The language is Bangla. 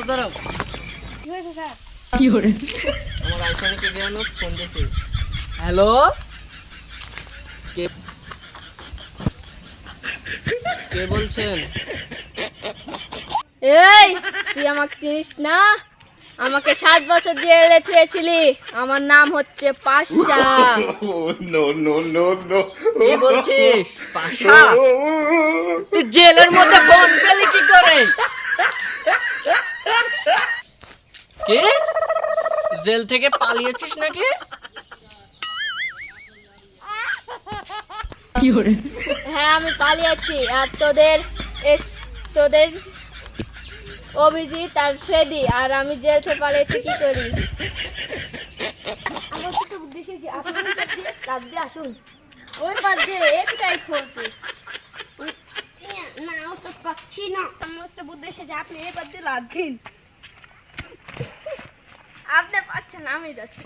দাঁড়াও। কি হয়েছে স্যার? কি করে আমার আইফোনে কে যেন ফোন দিয়েছে। হ্যালো, কে কে বলছেন? এই, তুই আমাকে চিনিস না? আমাকে 7 বছর জেলে থুয়েছিলি। আমার নাম হচ্ছে পাশা। কি বলছিস পাশা? তুই জেলের মধ্যে ফোন পেলি কি করে? কে জেল থেকে পালিয়েছিস নাকি? হ্যাঁ, আমি পালিয়েছি। আর তোদের অভিজিৎ আর ফ্রেডি আর আমি জেল থেকে পালিয়েছি কি করি? আমার তো বুদ্ধি এসেছে, আপনি লাভ দিয়ে আসুন। ওই বাদ দিয়ে একটাই খোলতে না, ও তো পাচ্ছি না। আমার তো বুদ্ধি এসেছে, আপনি এই বাদ দিয়ে লাভ দিন। আপনি পাচ্ছেন, আমি যাচ্ছি।